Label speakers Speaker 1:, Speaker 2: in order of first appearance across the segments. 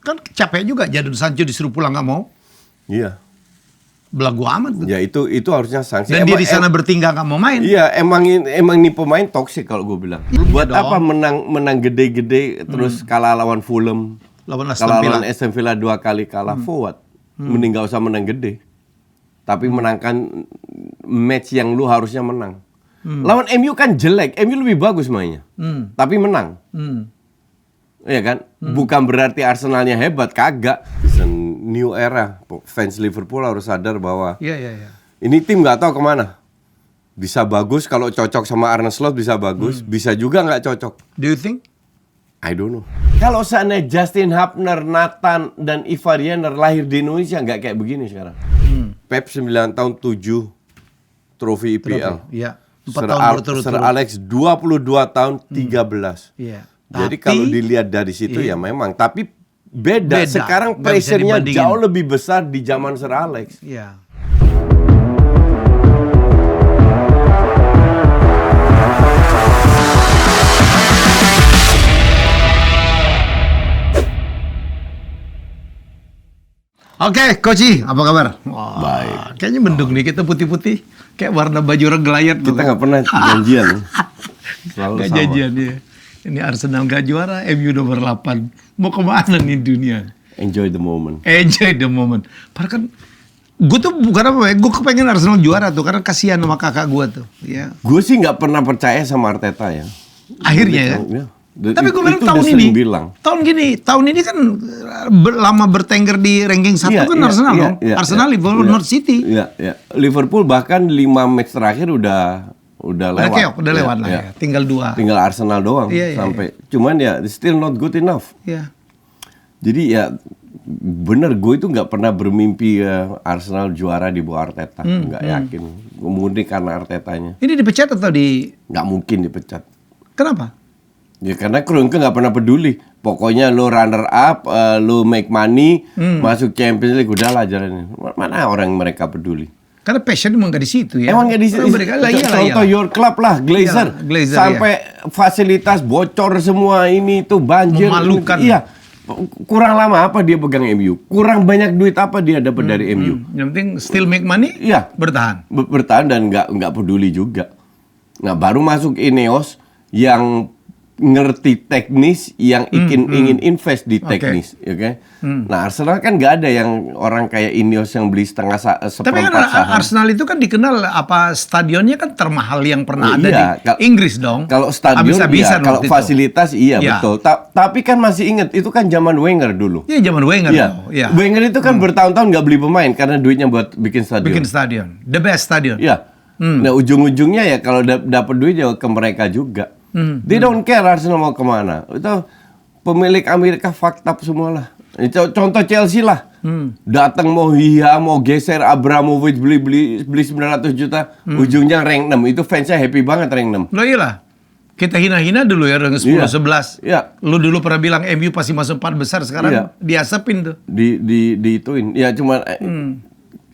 Speaker 1: Kan capek juga Jadon Sancho disuruh pulang nggak mau.
Speaker 2: Iya.
Speaker 1: Belagu amat tuh.
Speaker 2: Ya itu harusnya sanksi.
Speaker 1: Dan dia di sana bertinggal nggak mau main.
Speaker 2: Iya, emang ini pemain toksik kalau gue bilang. Buat
Speaker 1: dong.
Speaker 2: apa menang gede-gede terus kalah lawan Fulham,
Speaker 1: Lawan
Speaker 2: kalah
Speaker 1: Aston Villa.
Speaker 2: lawan Aston Villa 2 kali kalah forward. Mending gak usah menang gede. Tapi menangkan match yang lu harusnya menang. Lawan MU kan jelek, MU lebih bagus mainnya. Tapi menang. Iya kan? Bukan berarti Arsenalnya hebat, kagak. It's a new era. Fans Liverpool harus sadar bahwa
Speaker 1: Iya.
Speaker 2: ini tim nggak tahu kemana. Bisa bagus kalau cocok sama Arne Slot, bisa bagus. Bisa juga nggak cocok.
Speaker 1: Do you think?
Speaker 2: I don't know. Kalau seandainya Justin Hapner, Nathan, dan Ivar Jenner lahir di Indonesia nggak kayak begini sekarang. Pep 9 tahun 7 trofi IPL.
Speaker 1: Iya. 4 tahun berturut-turut.
Speaker 2: Sir Alex 22 tahun 13.
Speaker 1: Iya.
Speaker 2: Jadi
Speaker 1: Tapi-
Speaker 2: kalau dilihat dari situ ya memang, tapi beda.
Speaker 1: Beda.
Speaker 2: Sekarang
Speaker 1: Nggak bisa
Speaker 2: pressure-nya
Speaker 1: dibandingin.
Speaker 2: jauh lebih besar di zaman Sir Alex.
Speaker 1: Iya. Oke, Koci, apa kabar? Wah,
Speaker 2: Baik.
Speaker 1: Kayaknya mendung nih, kita putih-putih. Kayak warna baju regelayat.
Speaker 2: Kita nggak pernah janjian. Selalu
Speaker 1: Nggak
Speaker 2: sama.
Speaker 1: janjian ya. Ini Arsenal nggak juara, MU nomor 8. Mau kemana nih dunia?
Speaker 2: Enjoy the moment.
Speaker 1: Enjoy the moment. Padahal kan, gue tuh bukan apa ya, gue kepengen Arsenal juara tuh, karena kasihan sama kakak gue tuh. Ya.
Speaker 2: Gue sih nggak pernah percaya sama Arteta ya.
Speaker 1: Akhirnya ya.
Speaker 2: Ya.
Speaker 1: Tapi gue bilang
Speaker 2: Itu
Speaker 1: tahun
Speaker 2: udah
Speaker 1: ini,
Speaker 2: sering bilang.
Speaker 1: tahun ini kan lama bertengger di ranking 1 kan Arsenal loh. Arsenal, Liverpool, North City.
Speaker 2: Iya. Liverpool bahkan 5 match terakhir udah lewat.
Speaker 1: Keok, udah lewat lah ya. Tinggal 2.
Speaker 2: Tinggal Arsenal doang
Speaker 1: Iya.
Speaker 2: sampai. Cuman ya still not good enough.
Speaker 1: Iya.
Speaker 2: Jadi ya bener, gue itu nggak pernah bermimpi Arsenal juara di bawah Arteta. Nggak yakin. Murni karena Artetanya.
Speaker 1: Ini dipecat atau di...
Speaker 2: Nggak mungkin dipecat.
Speaker 1: Kenapa?
Speaker 2: Ya karena Kroenke nggak pernah peduli. Pokoknya lo runner up, lo make money, masuk Champions League, udahlah jalannya. Mana orang mereka peduli?
Speaker 1: Karena passion emang gak di situ ya.
Speaker 2: Emang nggak di situ. Contoh your club lah, Glazer.
Speaker 1: Iya, Glazer,
Speaker 2: sampai fasilitas bocor semua ini tuh banjir.
Speaker 1: Memalukan.
Speaker 2: Iya. Kurang lama apa dia pegang MU? Kurang banyak duit apa dia dapat dari MU?
Speaker 1: Yang penting still make money,
Speaker 2: Iya.
Speaker 1: bertahan.
Speaker 2: Bertahan dan nggak peduli juga. Nah baru masuk Ineos yang ngerti teknis, yang ingin invest di teknis, oke? Nah Arsenal kan nggak ada yang orang kayak Ineos yang beli
Speaker 1: Tapi kan
Speaker 2: seperempat saham.
Speaker 1: Arsenal itu kan dikenal apa stadionnya kan termahal yang pernah ada
Speaker 2: Iya,
Speaker 1: di Inggris dong.
Speaker 2: Kalau stadion,
Speaker 1: Habis-habisan
Speaker 2: iya, kalau
Speaker 1: waktu itu.
Speaker 2: fasilitas, iya
Speaker 1: Iya.
Speaker 2: betul. Tapi kan masih inget itu kan zaman Wenger dulu.
Speaker 1: Iya zaman Wenger.
Speaker 2: Iya.
Speaker 1: loh. Iya.
Speaker 2: Wenger itu kan bertahun-tahun nggak beli pemain karena duitnya buat bikin stadion.
Speaker 1: Bikin stadion, the best stadion.
Speaker 2: Iya. Nah ujung-ujungnya ya kalau dapat duit ya ke mereka juga. They don't care Arsenal mau kemana. Itu pemilik Amerika fucked up semua lah. Contoh Chelsea lah. Datang mau mau geser Abramovich beli 900 juta. Ujungnya rank 6. Itu fansnya happy banget rank 6.
Speaker 1: Loh iyalah. Kita hina-hina dulu ya dengan 10-11.
Speaker 2: Iya.
Speaker 1: Lu dulu pernah bilang MU pasti masuk 4 besar, sekarang
Speaker 2: Iya.
Speaker 1: diasapin tuh.
Speaker 2: Diituin. Ya cuma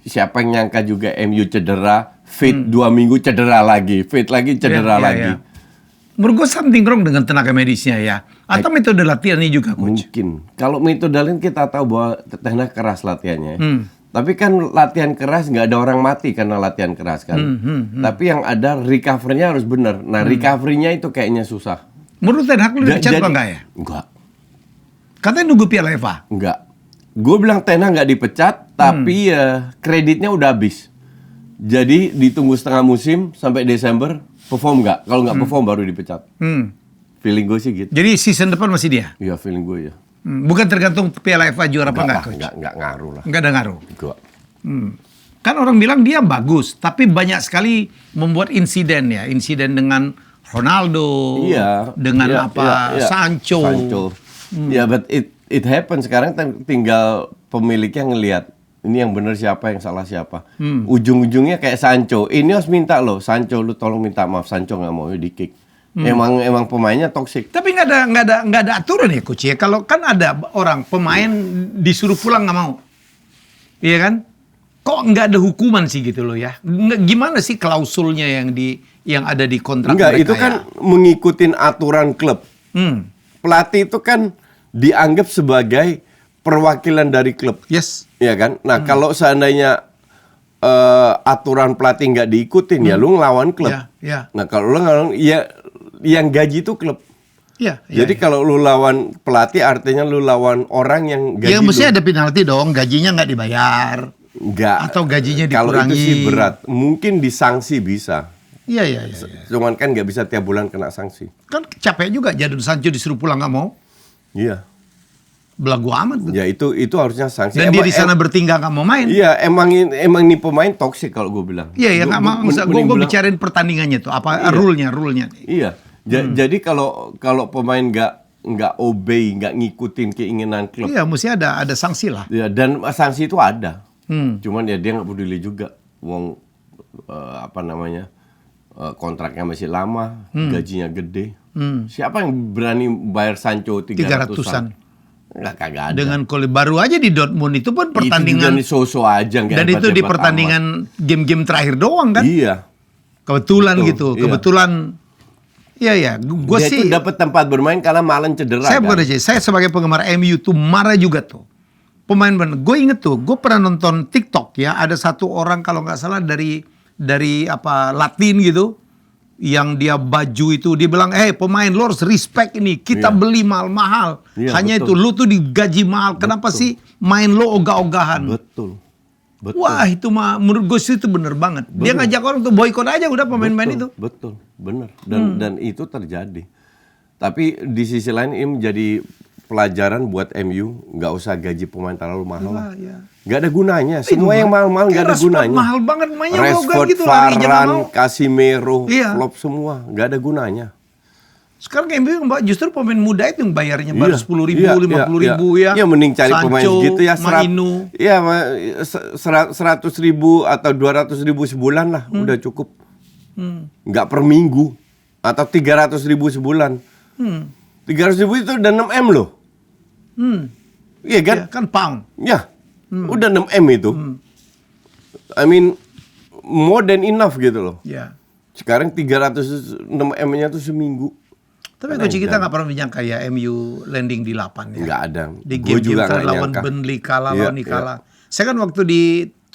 Speaker 2: siapa yang nyangka juga MU cedera, fit 2 minggu cedera lagi, fit lagi cedera
Speaker 1: Iya,
Speaker 2: lagi.
Speaker 1: iya. Menurut gue something wrong dengan tenaga medisnya ya. Atau metode latihannya juga, Coach.
Speaker 2: Mungkin. Kalau metode lain kita tahu bahwa teknik keras latihannya. Tapi kan latihan keras nggak ada orang mati karena latihan keras kan. Tapi yang ada recovery-nya harus benar. Nah recovery-nya itu kayaknya susah.
Speaker 1: Menurut Ten Hag lu dipecat apa enggak ya?
Speaker 2: Enggak.
Speaker 1: Katanya nunggu Piala FA.
Speaker 2: Enggak. Gue bilang Ten Hag nggak dipecat, tapi kreditnya udah habis. Jadi ditunggu setengah musim sampai Desember, perform nggak? Kalau nggak perform baru dipecat. Feeling gue sih gitu.
Speaker 1: Jadi season depan masih dia?
Speaker 2: Iya feeling gue ya.
Speaker 1: Bukan tergantung Piala FA juara apa enggak, Coach?
Speaker 2: Enggak ngaruh lah.
Speaker 1: Enggak ada ngaruh.
Speaker 2: Enggak.
Speaker 1: Kan orang bilang dia bagus, tapi banyak sekali membuat insiden ya. Insiden dengan Ronaldo,
Speaker 2: Iya.
Speaker 1: dengan
Speaker 2: Iya,
Speaker 1: apa
Speaker 2: iya.
Speaker 1: Sancho.
Speaker 2: Ya, but it happens. Sekarang tinggal pemiliknya ngelihat ini yang benar siapa, yang salah siapa. Ujung-ujungnya kayak Sancho. Ineos minta loh, Sancho lu tolong minta maaf. Sancho nggak mau, di kick. Emang pemainnya toksik.
Speaker 1: Tapi nggak ada aturan ya, Coach ya. Kalau kan ada orang pemain disuruh pulang nggak mau, iya kan? Kok nggak ada hukuman sih gitu loh ya? Gimana sih klausulnya yang ada di kontrak
Speaker 2: Enggak,
Speaker 1: mereka
Speaker 2: itu kan mengikuti aturan klub. Pelatih itu kan dianggap sebagai perwakilan dari klub.
Speaker 1: Yes.
Speaker 2: Iya kan? Nah, kalau seandainya aturan pelatih nggak diikutin, ya lu ngelawan klub.
Speaker 1: Ya.
Speaker 2: Nah, kalau lu ngelawan, ya yang gaji itu klub.
Speaker 1: Ya.
Speaker 2: Jadi kalau lu lawan pelatih, artinya lu lawan orang yang gaji
Speaker 1: Ya mesti ada penalti dong, gajinya nggak dibayar.
Speaker 2: Nggak.
Speaker 1: Atau gajinya
Speaker 2: Kalau
Speaker 1: dikurangi.
Speaker 2: itu sih berat. Mungkin disanksi bisa.
Speaker 1: Iya.
Speaker 2: Cuman kan nggak bisa tiap bulan kena sanksi.
Speaker 1: Kan capek juga Jadon Sancho disuruh pulang nggak mau.
Speaker 2: Iya.
Speaker 1: Belagu amat.
Speaker 2: Ya itu harusnya sanksi.
Speaker 1: Dan dia di sana bertingkah nggak mau main.
Speaker 2: Iya, emang ini pemain toksik kalau gue bilang.
Speaker 1: Iya, nggak mau. Gue bicarain pertandingannya tuh, apa rule-nya.
Speaker 2: Iya. Jadi kalau pemain nggak obey, nggak ngikutin keinginan klub.
Speaker 1: Iya, mesti ada sanksi lah.
Speaker 2: Ya, dan sanksi itu ada. Cuman ya dia nggak peduli juga. Wong kontraknya masih lama, gajinya gede. Siapa yang berani bayar Sancho 300-an? Kagak ada.
Speaker 1: Dengan baru aja di Dortmund itu pun pertandingan
Speaker 2: itu so-so aja.
Speaker 1: Dan itu di pertandingan game-game terakhir doang kan?
Speaker 2: Iya.
Speaker 1: Kebetulan
Speaker 2: Betul,
Speaker 1: gitu.
Speaker 2: iya.
Speaker 1: Kebetulan. Iya. Gue
Speaker 2: Dia
Speaker 1: sih
Speaker 2: itu dapat tempat bermain karena Malen cedera.
Speaker 1: Saya
Speaker 2: kan?
Speaker 1: bukan aja. Saya sebagai penggemar MU tuh marah juga tuh. Pemain gue inget tuh. Gue pernah nonton TikTok ya. Ada satu orang kalau nggak salah dari Latin gitu. Yang dia baju itu dia bilang, pemain lo harus respect ini, kita beli mahal-mahal. Hanya
Speaker 2: betul.
Speaker 1: itu lu tuh digaji mahal. Kenapa sih main lo ogah-ogahan?
Speaker 2: Betul.
Speaker 1: Wah itu mah menurut gue sih itu bener banget. Dia ngajak orang tuh boykot aja udah pemain-pemain itu.
Speaker 2: Betul, bener. Dan itu terjadi. Tapi di sisi lain ini menjadi pelajaran buat MU, nggak usah gaji pemain terlalu mahal lah. Nggak ada gunanya. Semua yang mahal-mahal nggak ada gunanya.
Speaker 1: Mahal banget mainnya
Speaker 2: Rashford,
Speaker 1: gitu lari aja nggak
Speaker 2: Varane,
Speaker 1: mau.
Speaker 2: Casemiro,
Speaker 1: Iya.
Speaker 2: Klopp semua nggak ada gunanya.
Speaker 1: Sekarang MU justru pemain muda itu yang bayarnya baru 10.000, 50.000 ya.
Speaker 2: Iya, mending cari pemain
Speaker 1: Sancho,
Speaker 2: segitu ya.
Speaker 1: Mainu.
Speaker 2: Iya, 100.000 atau 200.000 sebulan lah, udah cukup. Nggak per minggu atau 300.000 sebulan. 300.000 itu udah 6M loh. Iya kan?
Speaker 1: Ya, kan pound.
Speaker 2: Ya, udah 6M itu. I mean, more than enough gitu loh.
Speaker 1: Ya.
Speaker 2: Sekarang 306M-nya tuh seminggu.
Speaker 1: Tapi coach kita nggak pernah menyangka ya MU landing di 8 ya.
Speaker 2: Nggak ada.
Speaker 1: Di
Speaker 2: Gua juga
Speaker 1: game-game
Speaker 2: nggak
Speaker 1: lawan
Speaker 2: nyangka.
Speaker 1: Burnley kalah,
Speaker 2: Iya,
Speaker 1: lawan ini kalah. Saya kan waktu di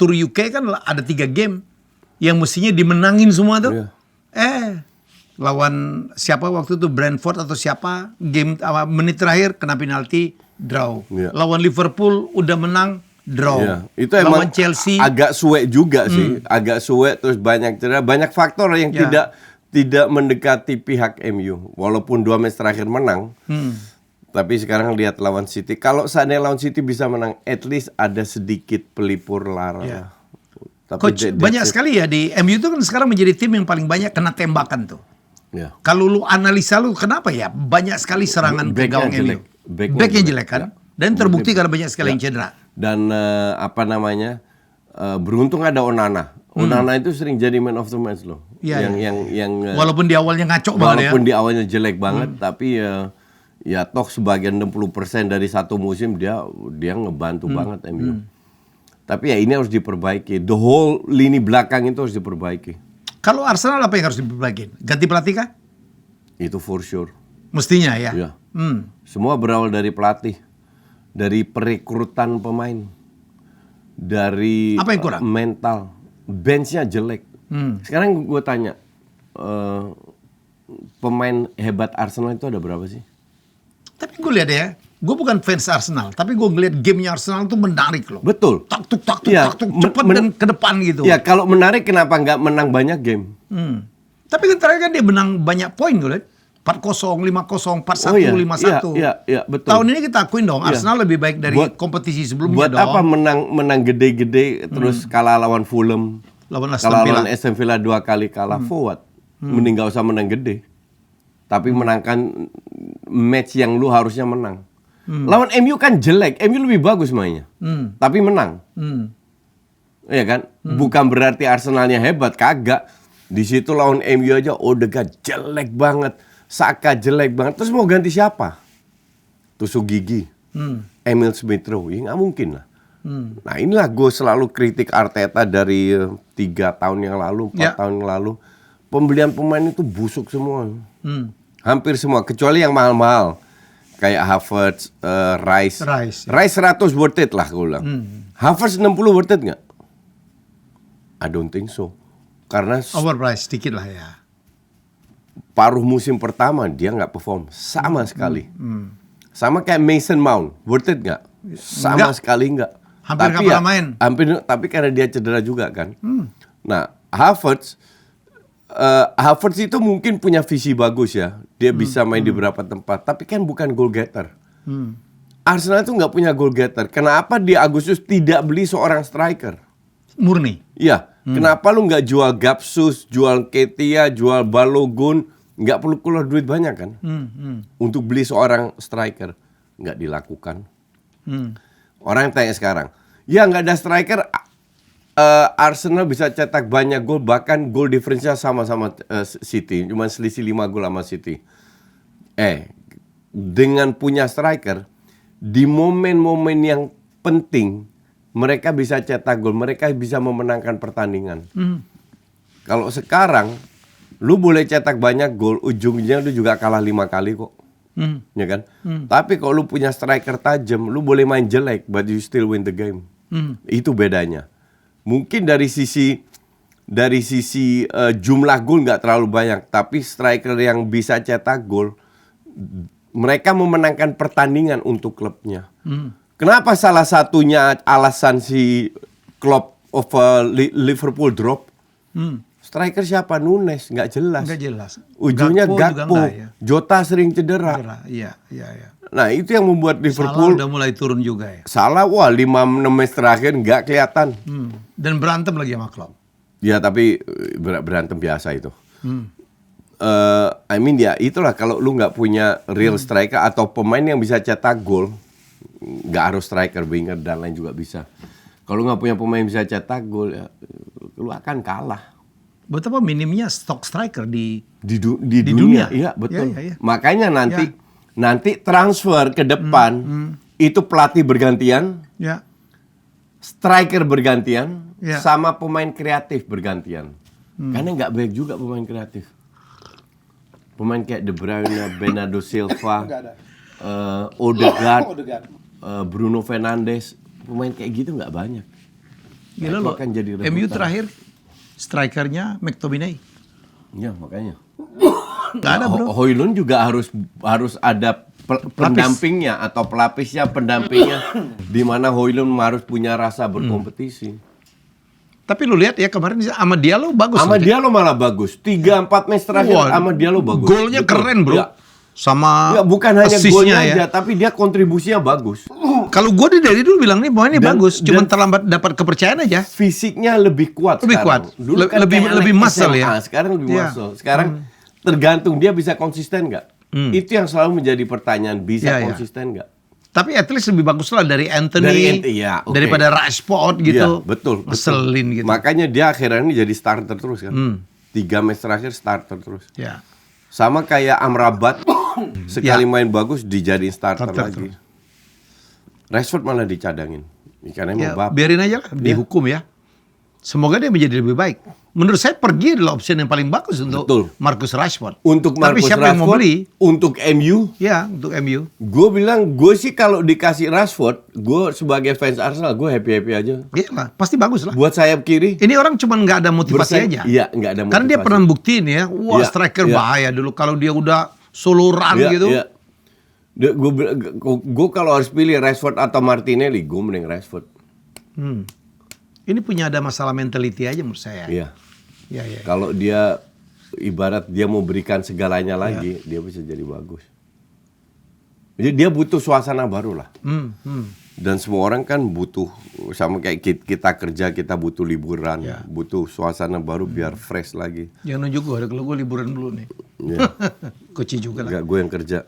Speaker 1: Tour UK kan ada 3 game yang mestinya dimenangin semua tuh.
Speaker 2: Iya.
Speaker 1: Lawan siapa waktu itu Brentford atau siapa game menit terakhir kena penalti draw.
Speaker 2: Iya.
Speaker 1: Lawan Liverpool udah menang draw.
Speaker 2: Iya, itu emang
Speaker 1: lawan Chelsea
Speaker 2: agak suwe juga sih, agak suwe terus banyak cedera, banyak faktor yang tidak mendekati pihak MU. Walaupun 2 match terakhir menang, tapi sekarang lihat lawan City. Kalau seandainya lawan City bisa menang, at least ada sedikit pelipur lara.
Speaker 1: Iya.
Speaker 2: Tapi
Speaker 1: Coach banyak sekali ya di MU itu kan sekarang menjadi tim yang paling banyak kena tembakan tuh.
Speaker 2: Ya.
Speaker 1: Kalau lu analisa lu kenapa ya banyak sekali serangan ke gawang MU. Backnya jelek kan? Dan terbukti karena banyak sekali yang cedera.
Speaker 2: Dan beruntung ada Onana. Onana itu sering jadi man of the match loh.
Speaker 1: Iya,
Speaker 2: Yang
Speaker 1: walaupun di awalnya ngaco banget ya.
Speaker 2: walaupun di awalnya jelek banget, tapi ya toh sebagian 60% dari satu musim dia ngebantu banget MU. Tapi ya ini harus diperbaiki. The whole lini belakang itu harus diperbaiki.
Speaker 1: Kalau Arsenal apa yang harus diperbaiki? Ganti pelatih kah?
Speaker 2: Itu for sure.
Speaker 1: Mestinya ya.
Speaker 2: Ya. Semua berawal dari pelatih, dari perekrutan pemain, dari
Speaker 1: Apa yang kurang?
Speaker 2: mental, benchnya jelek. Sekarang gue tanya, pemain hebat Arsenal itu ada berapa sih?
Speaker 1: Tapi gue lihat ya, gue bukan fans Arsenal, tapi gue ngeliat gamenya Arsenal tuh menarik loh.
Speaker 2: Betul.
Speaker 1: Tak-tuk,
Speaker 2: Ya,
Speaker 1: cepat dan ke depan gitu.
Speaker 2: Ya kalau menarik kenapa nggak menang banyak game?
Speaker 1: Tapi kan terakhir kan dia menang banyak poin gue lihat. 4-0, 5-0, 4-1,
Speaker 2: Oh, iya.
Speaker 1: 5-1.
Speaker 2: Iya, betul.
Speaker 1: Tahun ini kita akuin dong,
Speaker 2: Iya.
Speaker 1: Arsenal lebih baik dari kompetisi sebelumnya
Speaker 2: Buat
Speaker 1: dong.
Speaker 2: apa menang gede-gede terus kalah lawan Fulham,
Speaker 1: Lawan Aston
Speaker 2: kalah
Speaker 1: Villa.
Speaker 2: lawan Aston Villa 2 kali kalah forward. Mending nggak usah menang gede. Tapi menangkan match yang lu harusnya menang. Lawan MU kan jelek, MU lebih bagus mainnya. Tapi menang. Iya kan? Bukan berarti Arsenalnya hebat, kagak. Di situ lawan MU aja Odegaard jelek banget. Saka jelek banget. Terus mau ganti siapa? Tusuk gigi. Emil Smith Rowe. Ya nggak mungkin lah. Nah inilah gue selalu kritik Arteta dari 3 tahun yang lalu, 4 tahun yang lalu. Pembelian pemain itu busuk semua. Hampir semua. Kecuali yang mahal-mahal. kayak Havertz, Rice.
Speaker 1: Rice, ya.
Speaker 2: Rice 100 worth it lah gue bilang. Havertz 60 worth it nggak? I don't think so. Karena
Speaker 1: Overpriced sedikit lah ya.
Speaker 2: paruh musim pertama dia nggak perform sama sekali. Sama kayak Mason Mount, worth it nggak? Sama
Speaker 1: Nggak.
Speaker 2: sekali nggak.
Speaker 1: Hampir nggak pernah main.
Speaker 2: Tapi karena dia cedera juga kan. Nah, Havertz itu mungkin punya visi bagus ya. Dia bisa main di beberapa tempat, tapi kan bukan goal getter. Arsenal itu nggak punya goal getter. Kenapa di Agustus tidak beli seorang striker?
Speaker 1: Murni.
Speaker 2: Iya. Kenapa lu nggak jual Gapsus, jual Ketia, jual Balogun? Nggak perlu keluar duit banyak kan? Untuk beli seorang striker. Nggak dilakukan. Orang tanya sekarang, ya nggak ada striker, Arsenal bisa cetak banyak gol, bahkan gol difference-nya sama-sama City, cuma selisih 5 gol sama City. Dengan punya striker, di momen-momen yang penting, mereka bisa cetak gol, mereka bisa memenangkan pertandingan. Kalau sekarang, lu boleh cetak banyak gol, ujungnya lu juga kalah 5 kali kok. Ya kan? Tapi kalau lu punya striker tajam, lu boleh main jelek, but you still win the game. Itu bedanya. Mungkin dari sisi jumlah gol nggak terlalu banyak, tapi striker yang bisa cetak gol, mereka memenangkan pertandingan untuk klubnya. Kenapa salah satunya alasan si Klopp of Liverpool drop? Striker siapa? Nunes, nggak jelas.
Speaker 1: Nggak jelas.
Speaker 2: Ujungnya
Speaker 1: Gakpo juga
Speaker 2: Gakpo,
Speaker 1: nggak, ya.
Speaker 2: Jota sering cedera.
Speaker 1: Iya.
Speaker 2: Nah itu yang membuat
Speaker 1: Salah
Speaker 2: Liverpool
Speaker 1: udah mulai turun juga ya.
Speaker 2: salah. Wah 5-6 match terakhir nggak kelihatan.
Speaker 1: Dan berantem lagi sama Klopp.
Speaker 2: Ya tapi berantem biasa itu. Ya itulah kalau lu nggak punya real striker atau pemain yang bisa cetak gol, nggak harus striker, winger dan lain juga bisa. Kalau nggak punya pemain yang bisa cetak gol, ya, lu akan kalah.
Speaker 1: Betapa minimnya stok striker di
Speaker 2: dunia. Iya betul.
Speaker 1: Ya.
Speaker 2: Makanya nanti transfer ke depan itu pelatih bergantian,
Speaker 1: Ya.
Speaker 2: striker bergantian,
Speaker 1: Ya.
Speaker 2: sama pemain kreatif bergantian. Karena nggak baik juga pemain kreatif. Pemain kayak De Bruyne, Bernardo Silva, Odegaard, Bruno Fernandes, pemain kayak gitu nggak banyak.
Speaker 1: Gila
Speaker 2: Itu
Speaker 1: loh.
Speaker 2: akan jadi rebutan.
Speaker 1: MU terakhir strikernya McTominay.
Speaker 2: Ya makanya.
Speaker 1: Nggak ada bro.
Speaker 2: Højlund juga harus ada pendampingnya atau pelapisnya, pendampingnya, di mana Højlund harus punya rasa berkompetisi.
Speaker 1: Tapi lu lihat ya kemarin sama Diallo bagus.
Speaker 2: Sama
Speaker 1: loh.
Speaker 2: Diallo malah bagus. 3-4 match terakhir
Speaker 1: Wah,
Speaker 2: sama Diallo bagus.
Speaker 1: Golnya
Speaker 2: Betul.
Speaker 1: keren bro.
Speaker 2: Ya.
Speaker 1: Sama
Speaker 2: Ya, bukan hanya
Speaker 1: assist-nya
Speaker 2: golnya
Speaker 1: ya.
Speaker 2: aja, tapi dia kontribusinya bagus.
Speaker 1: Kalau gue dari dulu bilang nih bahwa ini
Speaker 2: Dan-
Speaker 1: bagus, cuma
Speaker 2: dan-
Speaker 1: terlambat dapat kepercayaan aja.
Speaker 2: Fisiknya lebih kuat
Speaker 1: Lebih
Speaker 2: sekarang.
Speaker 1: kuat.
Speaker 2: Dulu kan
Speaker 1: Lebih-
Speaker 2: kayak
Speaker 1: lebih
Speaker 2: anak
Speaker 1: muscle
Speaker 2: SMA,
Speaker 1: ya.
Speaker 2: Sekarang lebih
Speaker 1: Iya.
Speaker 2: muscle. Sekarang tergantung dia bisa konsisten nggak. Itu yang selalu menjadi pertanyaan, bisa
Speaker 1: Iya, iya.
Speaker 2: konsisten nggak?
Speaker 1: Tapi at least lebih bagus lah dari Anthony,
Speaker 2: Iya, oke.
Speaker 1: daripada Rashford gitu.
Speaker 2: Iya, betul.
Speaker 1: Ngeselin gitu.
Speaker 2: Makanya dia akhirnya ini jadi starter terus kan. 3 match terakhir starter terus.
Speaker 1: Ya.
Speaker 2: Sama kayak Amrabat, sekali
Speaker 1: Ya.
Speaker 2: main bagus dijadiin starter
Speaker 1: Starter
Speaker 2: lagi. Rashford malah dicadangin. Karena
Speaker 1: Ya,
Speaker 2: mau
Speaker 1: biarin aja lah, dihukum ya. Semoga dia menjadi lebih baik. Menurut saya pergi adalah opsi yang paling bagus untuk
Speaker 2: Betul.
Speaker 1: Marcus Rashford.
Speaker 2: Untuk
Speaker 1: Tapi
Speaker 2: Marcus
Speaker 1: siapa yang mau
Speaker 2: Rashford,
Speaker 1: beli?
Speaker 2: untuk MU,
Speaker 1: Ya, untuk MU.
Speaker 2: gue bilang gue sih kalau dikasih Rashford, gue sebagai fans Arsenal gue happy aja.
Speaker 1: Iya lah, pasti bagus lah.
Speaker 2: Buat sayap kiri,
Speaker 1: Ini orang cuma nggak ada motivasi
Speaker 2: bersaing-
Speaker 1: aja.
Speaker 2: Iya, nggak ada
Speaker 1: Karena dia
Speaker 2: motivasi.
Speaker 1: pernah buktiin ya, wah
Speaker 2: Iya,
Speaker 1: striker
Speaker 2: iya.
Speaker 1: bahaya dulu. Kalau dia udah solo run
Speaker 2: Iya,
Speaker 1: gitu.
Speaker 2: iya. Gue kalau harus pilih Rashford atau Martinelli, gue mending Rashford.
Speaker 1: Ini punya ada masalah mentality aja menurut saya.
Speaker 2: Iya.
Speaker 1: Iya.
Speaker 2: Kalau dia ibarat dia mau berikan segalanya lagi, dia bisa jadi bagus. Jadi dia butuh suasana baru lah. Dan semua orang kan butuh, sama kayak kita kerja, kita butuh liburan, butuh suasana baru biar fresh lagi.
Speaker 1: Jangan nunjuk gue, kalau gue liburan dulu nih.
Speaker 2: Ya.
Speaker 1: Coach juga lah.
Speaker 2: Enggak, gue yang kerja.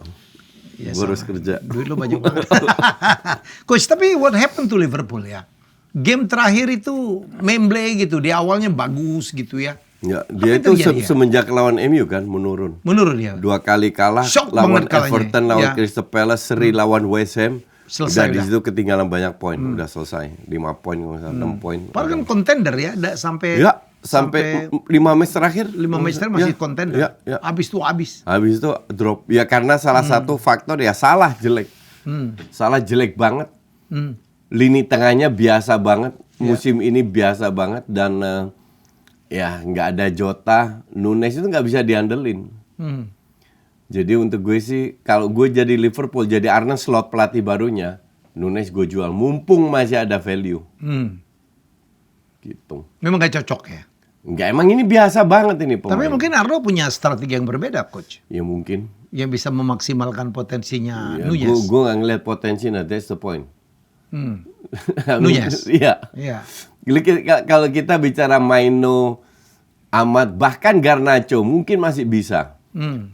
Speaker 1: Ya,
Speaker 2: Gue harus
Speaker 1: sama.
Speaker 2: kerja.
Speaker 1: Duit lo banyak banget. Coach, tapi what happened to Liverpool ya? Game terakhir itu memble gitu, di awalnya bagus gitu ya.
Speaker 2: Ya,
Speaker 1: Apa
Speaker 2: dia
Speaker 1: yang
Speaker 2: itu
Speaker 1: terjadi ya?
Speaker 2: semenjak lawan MU kan menurun.
Speaker 1: Menurut dia.
Speaker 2: 2 kali kalah,
Speaker 1: Shock
Speaker 2: lawan
Speaker 1: banget kalahnya.
Speaker 2: Everton, lawan
Speaker 1: Ya.
Speaker 2: Crystal Palace, seri lawan West Ham.
Speaker 1: Selesai
Speaker 2: Di
Speaker 1: udah.
Speaker 2: situ ketinggalan banyak poin, udah selesai. 5 poin, 6 poin.
Speaker 1: Padahal kan kontender ya, sampai
Speaker 2: Ya, sampai 5 match terakhir.
Speaker 1: 5 match terakhir masih kontender.
Speaker 2: Ya, ya.
Speaker 1: Habis itu habis.
Speaker 2: Habis itu drop. Ya karena salah satu faktor ya salah jelek. Salah jelek banget. Lini tengahnya biasa banget. Musim ini biasa banget dan ya nggak ada Jota, Nunes itu nggak bisa diandelin. Jadi untuk gue sih kalau gue jadi Liverpool, jadi Arne Slot pelatih barunya, Nunes gue jual. Mumpung masih ada value. Gitu.
Speaker 1: Memang gak cocok ya.
Speaker 2: Enggak, emang ini biasa banget ini pemain.
Speaker 1: Tapi mungkin Arno punya strategi yang berbeda, coach.
Speaker 2: Ya mungkin.
Speaker 1: Yang bisa memaksimalkan potensinya
Speaker 2: Ya,
Speaker 1: Nunez.
Speaker 2: gue nggak ngeliat potensi, nah that's the point.
Speaker 1: Nunez.
Speaker 2: Iya.
Speaker 1: Iya.
Speaker 2: Kalau kita bicara Maino, Ahmad, bahkan Garnacho mungkin masih bisa.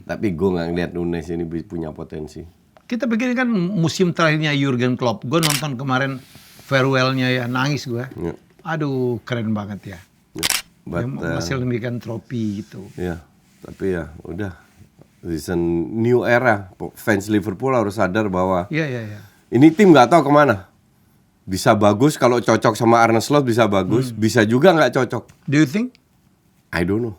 Speaker 2: Tapi gue nggak ngeliat Nunes ini punya potensi.
Speaker 1: Kita pikir kan musim terakhirnya Jurgen Klopp. Gue nonton kemarin farewell-nya ya, nangis gue.
Speaker 2: Ya.
Speaker 1: Aduh, keren banget ya.
Speaker 2: But,
Speaker 1: Yang hasil demikian trofi gitu.
Speaker 2: ya, tapi ya udah. This is a new era. Fans Liverpool harus sadar bahwa
Speaker 1: Iya, iya, iya.
Speaker 2: ini tim nggak tahu kemana. Bisa bagus kalau cocok sama Arne Slot, bisa bagus. Bisa juga nggak cocok.
Speaker 1: Do you think?
Speaker 2: I don't know.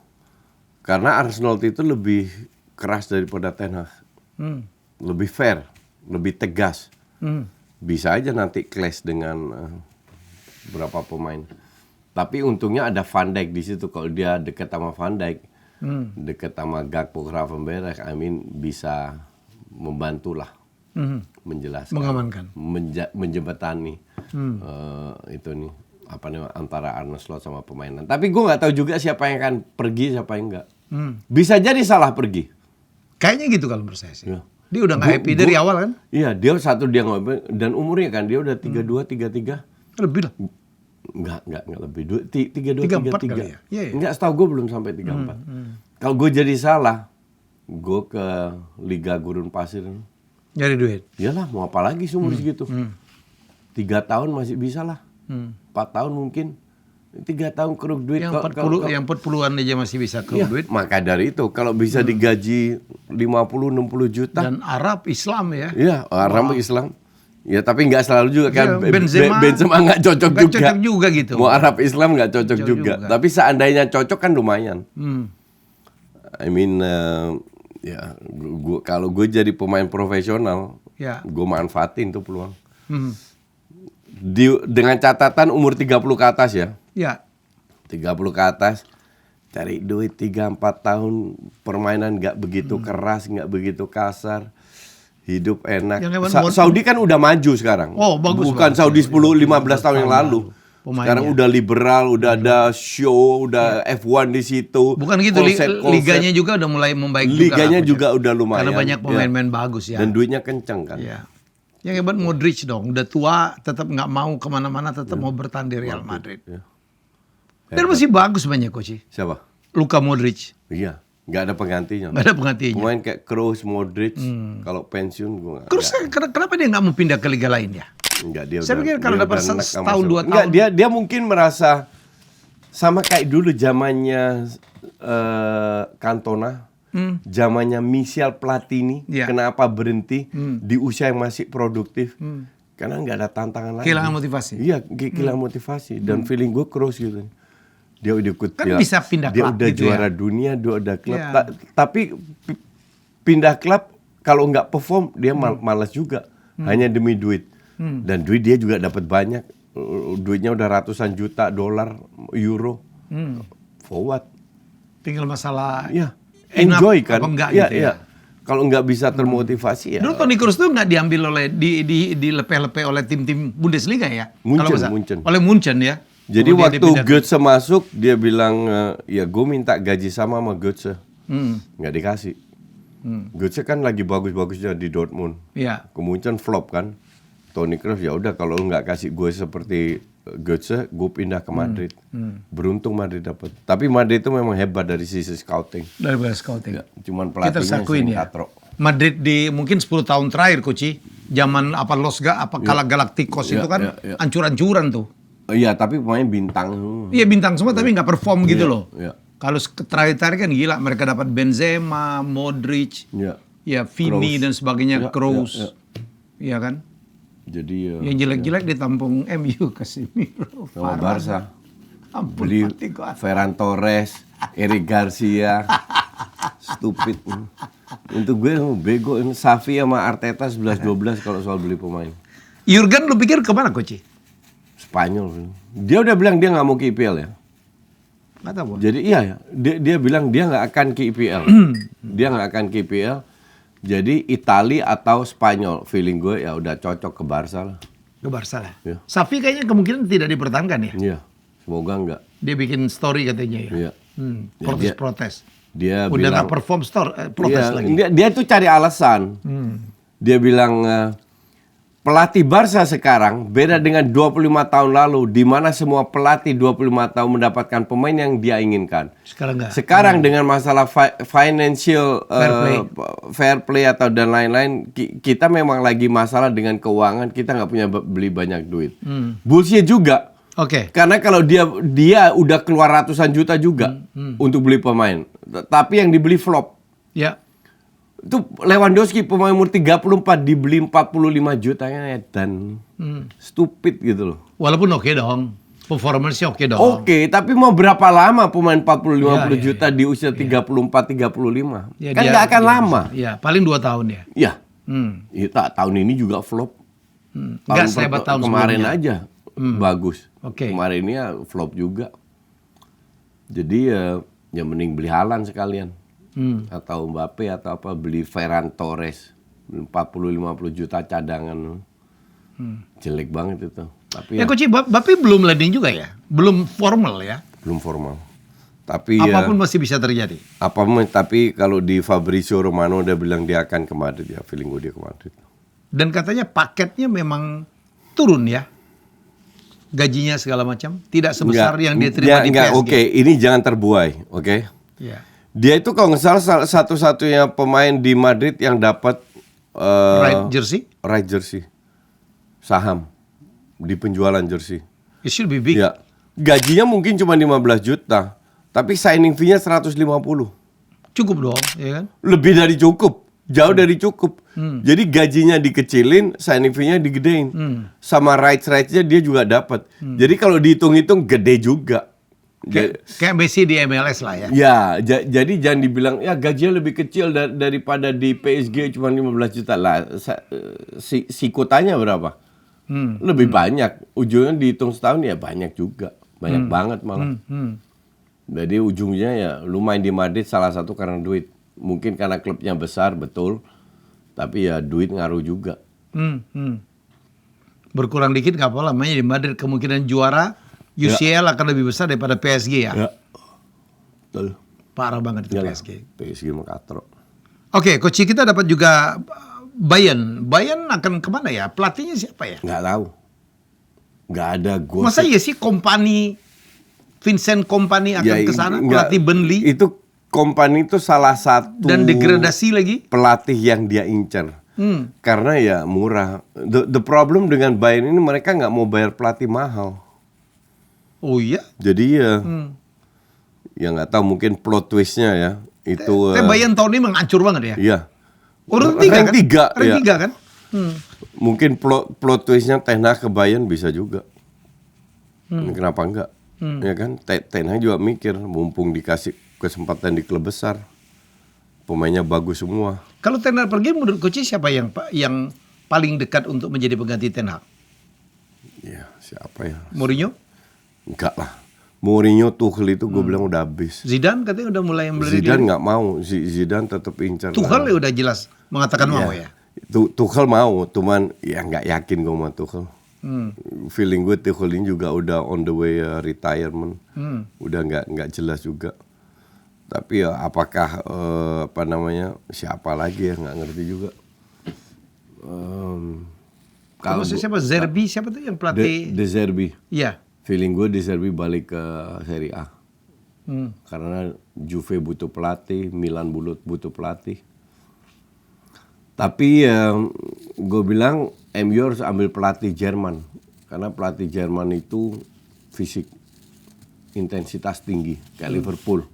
Speaker 2: Karena Arne Slot itu lebih keras daripada Ten Hag. Lebih fair, lebih tegas. Bisa aja nanti clash dengan berapa pemain. Tapi untungnya ada Van Dijk di situ. Kalau dia dekat sama Van Dijk, dekat sama Gakpo, Gravenberch, bisa membantu lah, menjelaskan,
Speaker 1: Mengamankan.
Speaker 2: menjembatani itu nih apa namanya antara Arne Slot sama pemainan. Tapi gue nggak tahu juga siapa yang akan pergi, siapa yang enggak. Bisa jadi salah pergi.
Speaker 1: Kayaknya gitu kalau menurut saya sih.
Speaker 2: Ya.
Speaker 1: Dia udah nggak happy dari awal kan?
Speaker 2: Iya, dia nggak, dan umurnya kan dia udah 32, 33.
Speaker 1: Lebih lah.
Speaker 2: Enggak lebih. 32,
Speaker 1: 34
Speaker 2: 33.
Speaker 1: kali ya? Iya, iya.
Speaker 2: Enggak, setahu gue belum sampai 34. Kalau gue jadi salah, gue ke Liga Gurun Pasir.
Speaker 1: Nyari duit.
Speaker 2: Iyalah, mau apa lagi seumur segitu. 3 tahun masih bisa lah. 4 tahun mungkin. 3 tahun keruk duit.
Speaker 1: Yang 40-an aja masih bisa keruk
Speaker 2: Iya,
Speaker 1: duit.
Speaker 2: maka dari itu, kalau bisa digaji 50-60 juta.
Speaker 1: Dan Arab Islam ya.
Speaker 2: Iya, Arab Islam. Ya tapi nggak selalu juga kan.
Speaker 1: Ya, Benzema
Speaker 2: nggak cocok
Speaker 1: nggak
Speaker 2: juga.
Speaker 1: cocok juga gitu.
Speaker 2: Mau Arab Islam nggak cocok juga. Tapi seandainya cocok kan lumayan. Ya kalau gue jadi pemain profesional,
Speaker 1: Ya.
Speaker 2: gue manfaatin tuh peluang. Dengan catatan umur 30 ke atas ya.
Speaker 1: Ya.
Speaker 2: 30 ke atas, cari duit 3-4 tahun, permainan nggak begitu keras, nggak begitu kasar. Hidup enak. Saudi kan udah maju sekarang.
Speaker 1: Oh, bagus.
Speaker 2: Bukan
Speaker 1: bagus.
Speaker 2: Saudi 10-15 tahun yang lalu.
Speaker 1: Pemainnya.
Speaker 2: Sekarang udah liberal, udah ada show, udah F1 di situ.
Speaker 1: Bukan gitu, liganya juga udah mulai membaik
Speaker 2: Liganya
Speaker 1: juga.
Speaker 2: juga udah lumayan.
Speaker 1: Karena banyak pemain-pemain bagus ya.
Speaker 2: Dan duitnya kenceng kan.
Speaker 1: Ya. Yang hebat Modric dong, udah tua, tetap nggak mau kemana-mana, tetap mau bertahan di Real Madrid.
Speaker 2: Ya.
Speaker 1: Dan masih bagus banyak coach.
Speaker 2: Siapa?
Speaker 1: Luka Modric.
Speaker 2: Iya, nggak ada penggantinya.
Speaker 1: Nggak ada penggantinya.
Speaker 2: Pemain kayak Kroos, Modric, kalau pensiun gue nggak.
Speaker 1: Terus kenapa dia nggak mau pindah ke liga lain ya?
Speaker 2: Enggak, dia
Speaker 1: Saya pikir kalau
Speaker 2: dia
Speaker 1: dapat
Speaker 2: udah enak sama
Speaker 1: setahun, 2
Speaker 2: Enggak,
Speaker 1: tahun.
Speaker 2: dia mungkin merasa sama kayak dulu zamannya Cantona, zamannya Michel Platini.
Speaker 1: Ya.
Speaker 2: Kenapa berhenti di usia yang masih produktif? Karena nggak ada tantangan lagi.
Speaker 1: Kehilangan motivasi.
Speaker 2: Iya, kehilangan motivasi. Dan feeling gue Kroos gitu. Dia udah ikut.
Speaker 1: Kan bisa pindah
Speaker 2: dia
Speaker 1: klub
Speaker 2: udah
Speaker 1: gitu
Speaker 2: juara
Speaker 1: ya.
Speaker 2: dunia, dia udah klub.
Speaker 1: Ya.
Speaker 2: Tapi pindah klub kalau nggak perform dia malas juga. Hanya demi duit. Dan duit dia juga dapat banyak. Duitnya udah ratusan juta dolar, euro. Forward.
Speaker 1: Tinggal masalah
Speaker 2: Ya,
Speaker 1: enak
Speaker 2: enjoy kan.
Speaker 1: apa enggak
Speaker 2: Ya,
Speaker 1: gitu ya.
Speaker 2: Kalau nggak bisa termotivasi ya.
Speaker 1: Dulu Toni Kroos tuh nggak diambil oleh dilepeh-lepeh oleh tim-tim Bundesliga ya?
Speaker 2: Munchen.
Speaker 1: Oleh Munchen ya.
Speaker 2: Jadi
Speaker 1: Kemudian
Speaker 2: waktu
Speaker 1: dia pindah-
Speaker 2: Götze masuk, dia bilang, ya gue minta gaji sama Götze. Nggak dikasih. Götze kan lagi bagus-bagusnya di Dortmund.
Speaker 1: Iya.
Speaker 2: Ke Munchen flop kan. Toni Kroos ya udah kalau lu nggak kasih gue seperti Götze, gue pindah ke Madrid. Beruntung Madrid dapat. Tapi Madrid itu memang hebat dari sisi scouting.
Speaker 1: Dari scouting.
Speaker 2: Ya, cuman
Speaker 1: Kita harus
Speaker 2: pelatihnya
Speaker 1: akuin
Speaker 2: sering
Speaker 1: ya.
Speaker 2: katro.
Speaker 1: Madrid di mungkin 10 tahun terakhir Koci, zaman apa kalah Galacticos itu kan
Speaker 2: ya.
Speaker 1: ancur-ancuran tuh.
Speaker 2: Iya, tapi pemain bintang.
Speaker 1: Iya bintang semua tapi nggak perform gitu loh.
Speaker 2: Iya.
Speaker 1: Kalau terakhir-terakhir kan gila, mereka dapat Benzema, Modric,
Speaker 2: Iya.
Speaker 1: ya Vini
Speaker 2: Kroos.
Speaker 1: dan sebagainya,
Speaker 2: Ya,
Speaker 1: Kroos.
Speaker 2: ya, ya.
Speaker 1: Iya kan?
Speaker 2: Jadi
Speaker 1: Yang jelek-jelek ditampung MU Casemiro,
Speaker 2: sama
Speaker 1: Varane.
Speaker 2: Barca.
Speaker 1: Ampun,
Speaker 2: Beli
Speaker 1: mati gua.
Speaker 2: Ferran Torres, Eric Garcia. Stupid. Untuk gue bego. Xavi sama Arteta 11-12 kalau soal beli pemain.
Speaker 1: Jurgen lu pikir kemana Coach?
Speaker 2: Spanyol. Dia udah bilang dia nggak mau ke IPL ya.
Speaker 1: Nggak tahu.
Speaker 2: Jadi iya ya, dia bilang dia nggak akan ke IPL. Dia nggak akan ke IPL. Jadi Itali atau Spanyol, feeling gue ya udah cocok ke Barca lah.
Speaker 1: Ke Barca lah.
Speaker 2: Iya.
Speaker 1: Xavi kayaknya kemungkinan tidak dipertahankan ya.
Speaker 2: Iya, semoga enggak.
Speaker 1: Dia bikin story katanya ya.
Speaker 2: Iya. Ya,
Speaker 1: Protes-protes.
Speaker 2: Dia
Speaker 1: Udah
Speaker 2: bilang,
Speaker 1: nggak perform protes
Speaker 2: iya,
Speaker 1: lagi.
Speaker 2: dia tuh cari alasan. Dia bilang pelatih Barca sekarang beda dengan 25 tahun lalu, di mana semua pelatih 25 tahun mendapatkan pemain yang dia inginkan.
Speaker 1: Sekarang nggak.
Speaker 2: Sekarang dengan masalah financial fair play atau dan lain-lain, kita memang lagi masalah dengan keuangan, kita nggak punya beli banyak duit. Bullshit juga.
Speaker 1: Oke.
Speaker 2: Karena kalau dia udah keluar ratusan juta juga untuk beli pemain, tapi yang dibeli flop.
Speaker 1: Ya.
Speaker 2: Itu Lewandowski pemain umur 34 dibeli 45 jutanya dan stupid gitu loh.
Speaker 1: Walaupun oke dong. Performance-nya oke dong.
Speaker 2: Oke, tapi mau berapa lama pemain 40-50
Speaker 1: Ya,
Speaker 2: juta di usia 34-35?
Speaker 1: Ya,
Speaker 2: Kan
Speaker 1: dia-
Speaker 2: nggak akan
Speaker 1: dia
Speaker 2: lama.
Speaker 1: bisa. Ya, paling 2 tahun ya.
Speaker 2: Ya,
Speaker 1: Hmm.
Speaker 2: tahun ini juga flop.
Speaker 1: Nggak sehebat tahun
Speaker 2: kemarin
Speaker 1: sebelumnya.
Speaker 2: aja bagus.
Speaker 1: Oke.
Speaker 2: Kemarin ini ya flop juga. Jadi ya mending beli Haaland sekalian. Atau Mbappe atau apa, beli Ferran Torres 40-50 juta cadangan. Jelek banget itu. Tapi
Speaker 1: Ya Coach, Bape belum landing juga ya? Belum formal ya?
Speaker 2: belum formal. Tapi
Speaker 1: Apapun masih bisa terjadi.
Speaker 2: tapi kalau di Fabrizio Romano udah bilang dia akan ke Madrid, ya feeling gue dia ke Madrid.
Speaker 1: Dan katanya paketnya memang turun ya? Gajinya segala macam. Tidak sebesar yang dia terima di PSG.
Speaker 2: Oke, ini jangan terbuai, oke?
Speaker 1: Ya.
Speaker 2: Dia itu kalau nggak salah satu-satunya pemain di Madrid yang dapat
Speaker 1: Right jersey?
Speaker 2: right jersey, saham di penjualan jersey.
Speaker 1: It should be big.
Speaker 2: Ya, gajinya mungkin cuma 15 juta, tapi signing fee-nya 150.
Speaker 1: Cukup dong, ya kan?
Speaker 2: Lebih dari cukup, jauh dari cukup. Jadi gajinya dikecilin, signing fee-nya digedein. Sama rights-nya dia juga dapat. Jadi kalau dihitung-hitung gede juga.
Speaker 1: Kayak Messi di MLS lah ya.
Speaker 2: Ya, jadi jangan dibilang ya gajinya lebih kecil daripada di PSG cuma 15 juta lah. Si kotanya berapa? Lebih banyak. Ujungnya dihitung setahun ya banyak juga. Banyak banget malah. Jadi ujungnya ya lu main di Madrid salah satu karena duit. Mungkin karena klubnya besar, betul. Tapi ya duit ngaruh juga.
Speaker 1: Berkurang dikit nggak apa-apa, namanya di Madrid kemungkinan juara UCL akan lebih besar daripada PSG ya.
Speaker 2: Ya. Betul.
Speaker 1: Parah banget itu
Speaker 2: Iyalah,
Speaker 1: PSG.
Speaker 2: PSG mah katro.
Speaker 1: Oke, Coach, kita dapat juga Bayern. Bayern akan kemana ya? Pelatihnya siapa ya?
Speaker 2: Nggak tahu. Nggak ada gosip.
Speaker 1: Masa iya sih Vincent Kompany akan ke sana,
Speaker 2: nggak,
Speaker 1: pelatih Burnley
Speaker 2: itu Kompany itu salah satu
Speaker 1: dan degradasi lagi?
Speaker 2: pelatih yang dia incer. Karena ya murah. The problem dengan Bayern ini mereka nggak mau bayar pelatih mahal.
Speaker 1: Oh iya?
Speaker 2: Jadi ya nggak tahu, mungkin plot twistnya ya itu.
Speaker 1: Bayern tahun ini menghancur banget ya?
Speaker 2: Iya.
Speaker 1: Urut 3 kan?
Speaker 2: Rank 3,
Speaker 1: Rank
Speaker 2: ya.
Speaker 1: 3 kan?
Speaker 2: Mungkin plot twistnya Ten Hag ke Bayern bisa juga. Kenapa enggak? Ya kan, Ten Hag juga mikir mumpung dikasih kesempatan di klub besar, pemainnya bagus semua.
Speaker 1: Kalau Ten Hag pergi, menurut Coach siapa yang paling dekat untuk menjadi pengganti Ten Hag?
Speaker 2: Ya siapa ya?
Speaker 1: Mourinho?
Speaker 2: Enggak lah. Mourinho, Tuchel itu gue bilang udah habis.
Speaker 1: Zidane katanya udah mulai membeli
Speaker 2: Zidane nggak mau, Zidane tetap incar.
Speaker 1: Tuchel ya udah jelas mengatakan mau ya.
Speaker 2: Tuchel mau, cuman ya nggak yakin gue sama Tuchel. Feeling gue Tuchel ini juga udah on the way retirement, udah nggak jelas juga. Tapi ya apakah siapa lagi ya nggak ngerti juga.
Speaker 1: Kalau siapa Zerbi, siapa tuh yang pelatih?
Speaker 2: De Zerbi.
Speaker 1: Iya.
Speaker 2: Feeling gue De Zerbi balik ke Serie A. Karena Juve butuh pelatih, Milan butuh pelatih. Tapi gue bilang MU harus ambil pelatih Jerman. Karena pelatih Jerman itu fisik, intensitas tinggi. Kayak Liverpool.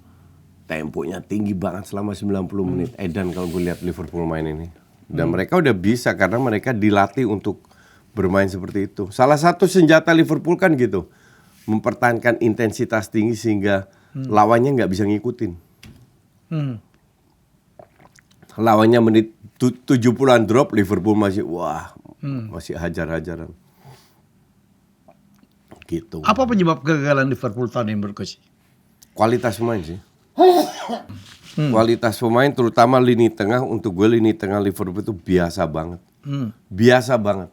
Speaker 2: Temponya tinggi banget selama 90 menit. Edan kalau gue lihat Liverpool main ini. Dan mereka udah bisa karena mereka dilatih untuk bermain seperti itu. Salah satu senjata Liverpool kan gitu. mempertahankan intensitas tinggi sehingga lawannya nggak bisa ngikutin. Lawannya menit 70-an drop, Liverpool masih masih hajar-hajaran. Gitu.
Speaker 1: Apa penyebab kegagalan Liverpool tahun ini menurut Coach?
Speaker 2: Kualitas pemain sih. Kualitas pemain terutama lini tengah, untuk gue lini tengah Liverpool itu biasa banget. Biasa banget.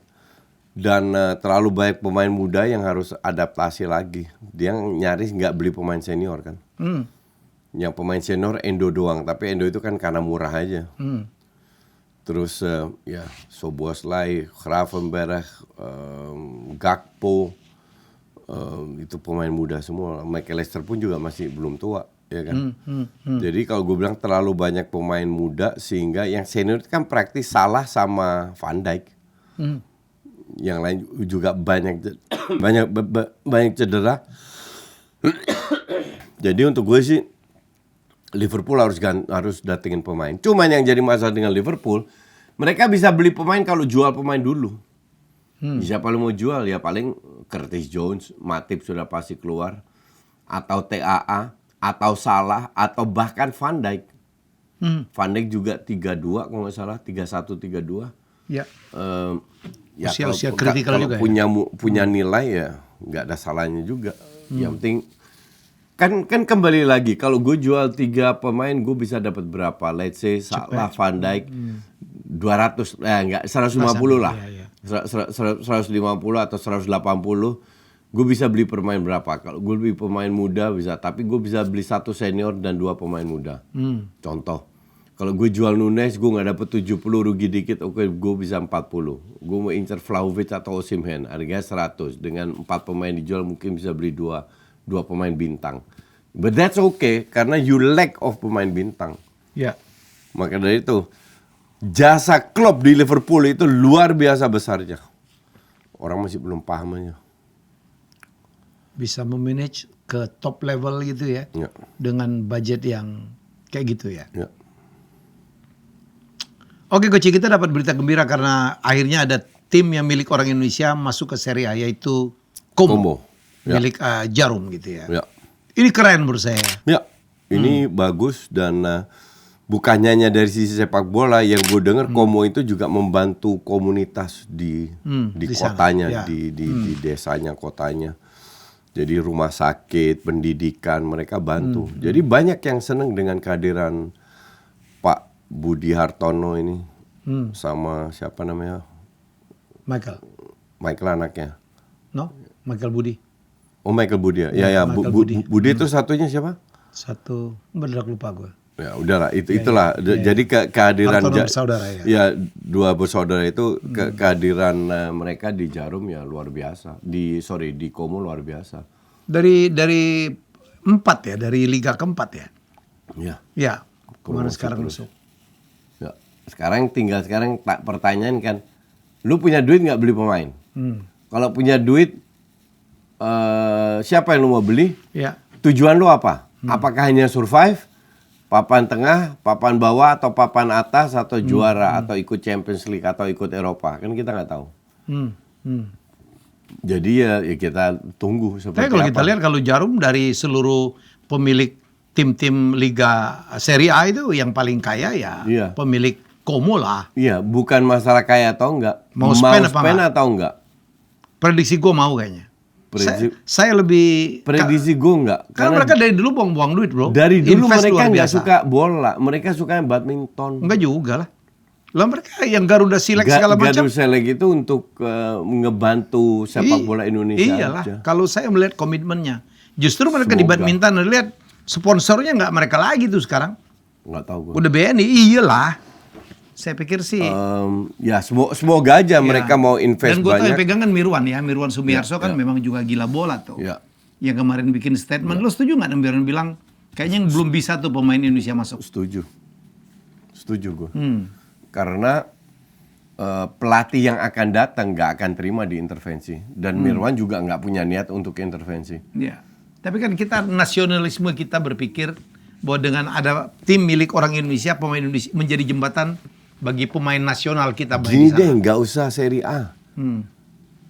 Speaker 2: Dan terlalu banyak pemain muda yang harus adaptasi lagi. Dia nyaris nggak beli pemain senior kan. Yang pemain senior Endo doang, tapi Endo itu kan karena murah aja. Terus ya Szoboszlai, Gravenberch, Gakpo, itu pemain muda semua. McAllister pun juga masih belum tua, ya kan. Jadi kalau gue bilang terlalu banyak pemain muda sehingga yang senior itu kan praktis Salah sama Van Dijk. Yang lain juga banyak cedera. Jadi untuk gue sih Liverpool harus datengin pemain. Cuman yang jadi masalah dengan Liverpool, mereka bisa beli pemain kalau jual pemain dulu. Siapa lu mau jual ya paling Curtis Jones, Matip sudah pasti keluar, atau TAA, atau Salah, atau bahkan Van Dijk. Van Dijk juga 32 kalau nggak salah, 31-32.
Speaker 1: Ya.
Speaker 2: Ya
Speaker 1: Usia
Speaker 2: kalau
Speaker 1: kritikal juga
Speaker 2: punya nilai ya nggak ada salahnya juga. Yang penting kan kembali lagi, kalau gue jual 3 pemain gue bisa dapat berapa? Let's say Salah, Van Dijk 200, enggak 150 lah.
Speaker 1: Iya.
Speaker 2: 150 atau 180, gue bisa beli pemain berapa? Kalau gue beli pemain muda bisa, tapi gue bisa beli 1 senior dan 2 pemain muda. Contoh, kalau gue jual Nunes, gue nggak dapet 70, rugi dikit, oke, gue bisa 40. Gue mau incer Vlahovic atau Osimhen, harganya 100. Dengan 4 pemain dijual mungkin bisa beli 2 pemain bintang. But that's okay, karena you lack of pemain bintang.
Speaker 1: Ya.
Speaker 2: Maka dari itu, jasa Klopp di Liverpool itu luar biasa besarnya. Orang masih belum paham aja.
Speaker 1: Bisa memanage ke top level gitu ya.
Speaker 2: Ya.
Speaker 1: Dengan budget yang kayak gitu ya.
Speaker 2: Ya.
Speaker 1: Oke Coach, kita dapat berita gembira karena akhirnya ada tim yang milik orang Indonesia masuk ke Serie A, yaitu Como.
Speaker 2: Ya.
Speaker 1: Milik Jarum gitu ya.
Speaker 2: Ya.
Speaker 1: Ini keren menurut saya.
Speaker 2: Ya, ini bagus dan bukannya hanya dari sisi sepak bola, yang gue dengar Como itu juga membantu komunitas di kotanya,
Speaker 1: ya.
Speaker 2: di desanya, kotanya. Jadi rumah sakit, pendidikan mereka bantu. Jadi banyak yang senang dengan kehadiran Pak Budi Hartono ini sama siapa namanya? Michael anaknya.
Speaker 1: No, Michael Budi.
Speaker 2: Oh, Michael Budi ya. Ya, Budi itu satunya siapa?
Speaker 1: Satu, bener lupa gue.
Speaker 2: Ya udahlah, itulah. Jadi kehadiran
Speaker 1: bersaudara ya.
Speaker 2: Ya, 2 bersaudara itu kehadiran mereka di Jarum ya luar biasa. Di Como luar biasa.
Speaker 1: Dari 4 ya, dari Liga keempat ya.
Speaker 2: Ya.
Speaker 1: Ya, kemarin sekarang masuk.
Speaker 2: Ya. Sekarang pertanyaan kan, lu punya duit nggak beli pemain? Kalau punya duit, siapa yang lu mau beli?
Speaker 1: Ya.
Speaker 2: Tujuan lu apa? Apakah hanya survive, papan tengah, papan bawah, atau papan atas, atau juara, atau ikut Champions League, atau ikut Eropa? Kan kita nggak tahu. Jadi ya kita tunggu seperti
Speaker 1: Tapi kalau
Speaker 2: apa.
Speaker 1: kita lihat, kalau Jarum dari seluruh pemilik tim-tim Liga Serie A itu yang paling kaya ya
Speaker 2: Iya.
Speaker 1: pemilik Como lah.
Speaker 2: Iya, bukan masalah kaya atau enggak.
Speaker 1: Mau spend apa enggak?
Speaker 2: atau enggak.
Speaker 1: Prediksi gue mau kayaknya. Saya lebih...
Speaker 2: Prediksi gue enggak.
Speaker 1: Karena mereka dari dulu buang-buang duit bro.
Speaker 2: Dari dulu
Speaker 1: Invest
Speaker 2: mereka
Speaker 1: luar
Speaker 2: nggak
Speaker 1: biasa.
Speaker 2: suka bola. Mereka suka badminton.
Speaker 1: Enggak juga lah. Lah mereka yang Garuda Select segala macam.
Speaker 2: Garuda Select itu untuk ngebantu sepak bola Indonesia
Speaker 1: Iyalah.
Speaker 2: aja.
Speaker 1: Kalau saya melihat komitmennya. Justru mereka di
Speaker 2: Semoga.
Speaker 1: badminton, lihat sponsornya nggak mereka lagi tuh sekarang.
Speaker 2: Nggak tahu gue.
Speaker 1: Udah BNI, iyalah. Saya pikir sih.
Speaker 2: Ya semoga aja mereka mau invest
Speaker 1: Dan gue tahu yang
Speaker 2: banyak.
Speaker 1: pegang kan Mirwan Sumiarso kan memang juga gila bola tuh.
Speaker 2: Ya.
Speaker 1: Yang kemarin bikin statement, lo setuju nggak Mirwan bilang kayaknya yang belum bisa tuh pemain Indonesia masuk?
Speaker 2: Setuju gue. Karena pelatih yang akan datang nggak akan terima diintervensi, dan Mirwan juga nggak punya niat untuk intervensi.
Speaker 1: Ya. Tapi kan kita nasionalisme kita berpikir bahwa dengan ada tim milik orang Indonesia, pemain Indonesia menjadi jembatan bagi pemain nasional kita.
Speaker 2: Gini deh, nggak usah Serie A.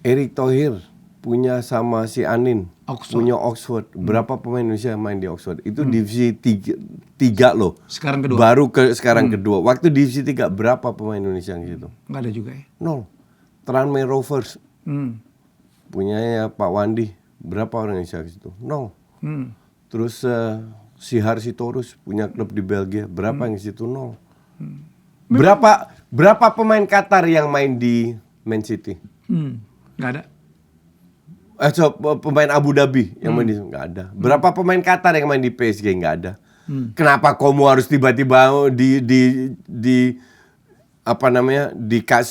Speaker 2: Erick Thohir punya sama si Anin.
Speaker 1: Oxford.
Speaker 2: punya Oxford. Berapa pemain Indonesia yang main di Oxford? Itu divisi 3 loh.
Speaker 1: Sekarang kedua.
Speaker 2: Baru sekarang kedua. Waktu divisi 3 berapa pemain Indonesia yang gitu?
Speaker 1: Nggak ada juga ya.
Speaker 2: 0. Tranmere Rovers
Speaker 1: Hmm.
Speaker 2: punyanya Pak Wandi. Berapa orang Indonesia di situ? 0.
Speaker 1: Hmm.
Speaker 2: Terus Sihar Sitorus punya klub di Belgia. Berapa yang di situ? 0. Berapa pemain Qatar yang main di Man City?
Speaker 1: Nggak ada.
Speaker 2: Pemain Abu Dhabi yang main di nggak ada. Berapa pemain Qatar yang main di PSG? Nggak ada. Kenapa kamu harus tiba-tiba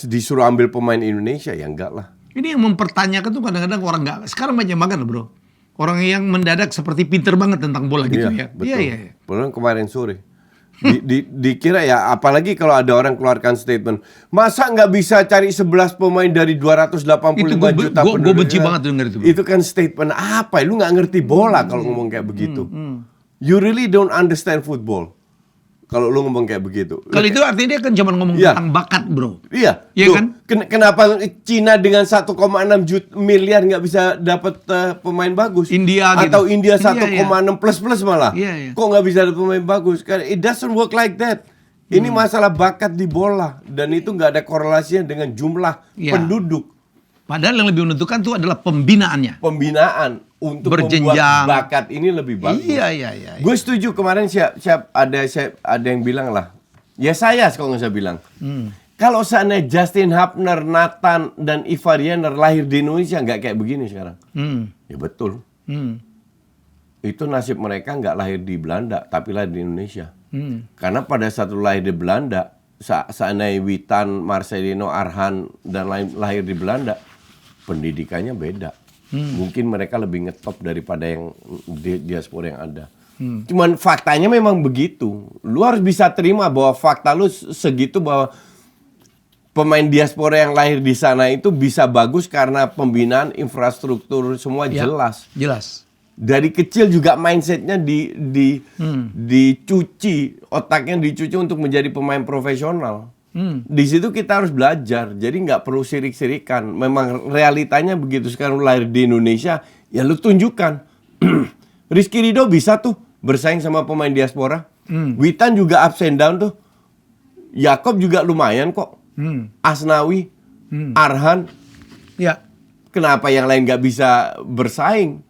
Speaker 2: disuruh ambil pemain Indonesia? Ya enggak lah.
Speaker 1: Ini yang mempertanyakan tuh kadang-kadang orang nggak. Sekarang banyak banget bro. Orang yang mendadak seperti pinter banget tentang bola gitu ya.
Speaker 2: Betul.
Speaker 1: Iya.
Speaker 2: Padahal kemarin sore. Dikira ya, apalagi kalau ada orang keluarkan statement, masa nggak bisa cari 11 pemain dari 285 juta penduduk?
Speaker 1: Gue benci banget denger itu.
Speaker 2: Itu kan statement apa? Lu nggak ngerti bola kalau ngomong kayak begitu. You really don't understand football kalau lu ngomong kayak begitu.
Speaker 1: Kalau itu artinya dia kan cuma ngomong tentang bakat bro.
Speaker 2: Iya.
Speaker 1: Iya kan?
Speaker 2: Kenapa Cina dengan 1,6 miliar nggak bisa dapat pemain bagus?
Speaker 1: India gitu.
Speaker 2: Atau India 1,6
Speaker 1: Iya.
Speaker 2: plus malah.
Speaker 1: Iya.
Speaker 2: Kok nggak bisa ada pemain bagus? Karena it doesn't work like that. Ini masalah bakat di bola dan itu nggak ada korelasinya dengan jumlah penduduk.
Speaker 1: Padahal yang lebih menentukan itu adalah pembinaannya.
Speaker 2: Pembinaan untuk
Speaker 1: Berjenjang.
Speaker 2: membuat bakat ini lebih bagus.
Speaker 1: Iya.
Speaker 2: Gue setuju kemarin ada yang bilang lah. Ya saya kalau nggak saya bilang. Kalau seandainya Justin Hapner, Nathan dan Ivar Jenner lahir di Indonesia nggak kayak begini sekarang. Ya betul. Itu nasib mereka nggak lahir di Belanda tapi lahir di Indonesia. Karena pada saat lahir di Belanda, seandainya Witan, Marcelino, Arhan dan lain lahir di Belanda, pendidikannya beda. Mungkin mereka lebih ngetop daripada yang diaspora yang ada. Cuman faktanya memang begitu. Lu harus bisa terima bahwa fakta lu segitu bahwa pemain diaspora yang lahir di sana itu bisa bagus karena pembinaan infrastruktur semua jelas. Dari kecil juga mindsetnya dicuci, otaknya dicuci untuk menjadi pemain profesional. Di situ kita harus belajar, jadi nggak perlu sirik-sirikan. Memang realitanya begitu. Sekarang lahir di Indonesia, ya lu tunjukkan. Rizky Ridho bisa tuh bersaing sama pemain diaspora. Witan juga ups and down tuh. Yakob juga lumayan kok. Asnawi, Arhan.
Speaker 1: Ya.
Speaker 2: Kenapa yang lain nggak bisa bersaing?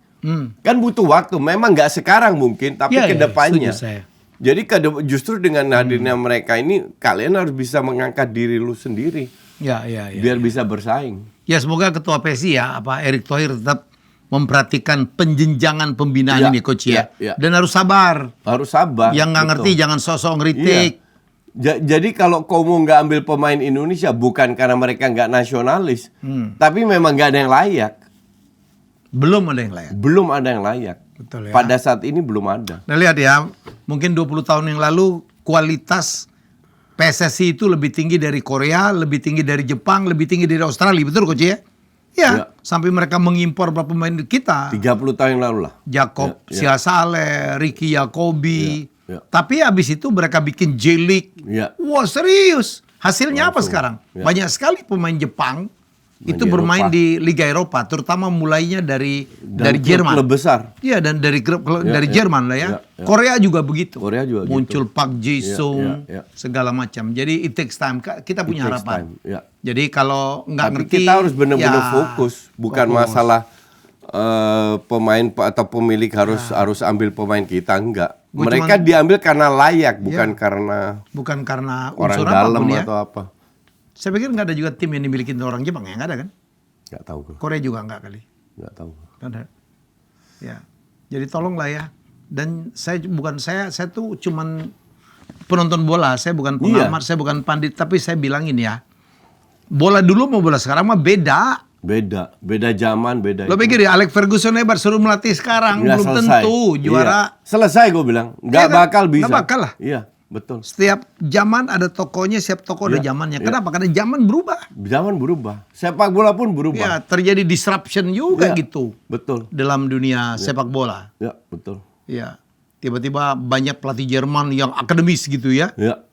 Speaker 2: Kan butuh waktu. Memang nggak sekarang mungkin, tapi kedepannya. Jadi justru dengan hadirnya mereka ini, kalian harus bisa mengangkat diri lu sendiri. Biar bisa bersaing.
Speaker 1: Ya semoga Ketua PSI Erick Thohir tetap memperhatikan penjenjangan pembinaan ini Coach ya. Dan harus sabar.
Speaker 2: Harus sabar.
Speaker 1: Yang nggak ngerti jangan sosok ngeritik.
Speaker 2: Jadi kalau kamu nggak ambil pemain Indonesia bukan karena mereka nggak nasionalis, tapi memang nggak ada yang layak.
Speaker 1: Belum ada yang layak.
Speaker 2: Belum ada yang layak.
Speaker 1: Betul ya.
Speaker 2: Pada saat ini belum ada.
Speaker 1: Nah lihat ya, mungkin 20 tahun yang lalu kualitas PSSI itu lebih tinggi dari Korea, lebih tinggi dari Jepang, lebih tinggi dari Australia, betul Coach ya? Ya, sampai mereka mengimpor beberapa pemain kita.
Speaker 2: 30 tahun yang lalu lah.
Speaker 1: Jakob Siasale, Ricky Yakobi. Tapi habis itu mereka bikin J-League. Wah serius. Hasilnya apa sekarang? Banyak sekali pemain Jepang itu bermain di Liga Eropa, terutama mulainya dari Jerman.
Speaker 2: Klub besar.
Speaker 1: Iya, dan dari Jerman lah ya. Korea juga begitu. Muncul Park Ji-sung, segala macam. Jadi it takes time. Kita punya harapan. Jadi kalau nggak ngerti,
Speaker 2: kita harus benar-benar fokus, bukan masalah pemain atau pemilik harus ambil pemain kita, enggak. Mereka diambil karena layak, bukan karena orang dalam atau apa.
Speaker 1: Saya pikir nggak ada juga tim yang dimiliki orang Jepang ya, nggak ada kan?
Speaker 2: Nggak tahu.
Speaker 1: Korea juga nggak kali.
Speaker 2: Nggak tahu.
Speaker 1: Nggak ada. Ya, jadi tolonglah ya. Dan saya tuh cuman penonton bola, saya bukan pengamat, saya bukan pandit, tapi saya bilangin ya, bola dulu mau bola sekarang mah beda.
Speaker 2: Beda zaman, beda.
Speaker 1: Lo pikir ya Alex Ferguson hebat suruh melatih sekarang, belum tentu juara.
Speaker 2: Selesai gue bilang, nggak bakal bisa.
Speaker 1: Nggak bakal lah.
Speaker 2: Iya. Betul.
Speaker 1: Setiap zaman ada tokonya, setiap toko ada zamannya. Kenapa? Karena zaman berubah.
Speaker 2: Zaman berubah. Sepak bola pun berubah.
Speaker 1: Ya, terjadi disruption juga gitu.
Speaker 2: Betul.
Speaker 1: Dalam dunia sepak bola.
Speaker 2: Ya, betul.
Speaker 1: Ya. Tiba-tiba banyak pelatih Jerman yang akademis gitu ya.
Speaker 2: Ya.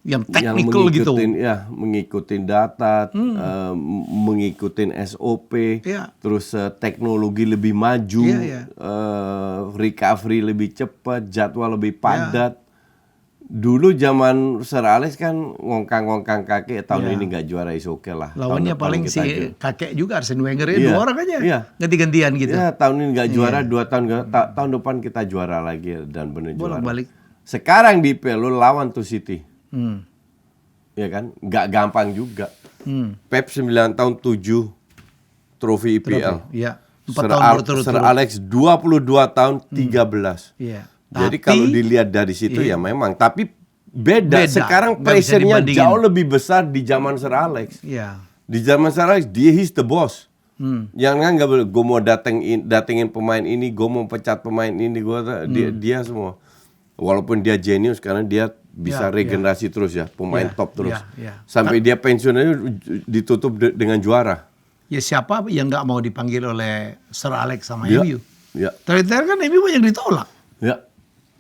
Speaker 1: yang technical gitu.
Speaker 2: Ya, mengikutin data, mengikutin SOP,
Speaker 1: Iya.
Speaker 2: terus teknologi lebih maju,
Speaker 1: Iya.
Speaker 2: recovery lebih cepat, jadwal lebih padat. Dulu zaman Sir Alex kan ngongkang-ngongkang kaki, tahun ini nggak juara is oke lah.
Speaker 1: Lawannya
Speaker 2: Tahun depan
Speaker 1: paling
Speaker 2: kita
Speaker 1: si kakek juga Arsene Wenger ya,
Speaker 2: Iya.
Speaker 1: 2 orang aja.
Speaker 2: Iya.
Speaker 1: Ganti-gantian gitu.
Speaker 2: Ya, tahun ini nggak juara, 2 tahun tahun depan kita juara lagi dan benar juara.
Speaker 1: Bolak-balik.
Speaker 2: Sekarang di IPL lu lawan tuh City.
Speaker 1: Hmm.
Speaker 2: Ya kan? Nggak gampang juga.
Speaker 1: Hmm.
Speaker 2: Pep 9 tahun 7 trofi IPL.
Speaker 1: Iya. 4 tahun berturut-turut.
Speaker 2: Sir Alex 22 tahun 13.
Speaker 1: Iya.
Speaker 2: Jadi
Speaker 1: Tapi-
Speaker 2: kalau dilihat dari situ ya memang, tapi beda.
Speaker 1: Beda.
Speaker 2: Sekarang
Speaker 1: Nggak bisa
Speaker 2: pressure-nya
Speaker 1: dibandingin.
Speaker 2: jauh lebih besar di zaman Sir Alex.
Speaker 1: Iya.
Speaker 2: Di zaman Sir Alex dia he's the boss. Yang kan nggak boleh, gue mau datengin pemain ini, gue mau pecat pemain ini, dia semua. Walaupun dia jenius karena dia bisa
Speaker 1: Ya,
Speaker 2: regenerasi terus ya, pemain
Speaker 1: Ya,
Speaker 2: top terus.
Speaker 1: ya.
Speaker 2: Sampai dia pensiun aja ditutup dengan juara.
Speaker 1: Ya siapa yang nggak mau dipanggil oleh Sir Alex sama
Speaker 2: Ya,
Speaker 1: MU?
Speaker 2: ya,
Speaker 1: Terakhir kan MU banyak ditolak.
Speaker 2: ya,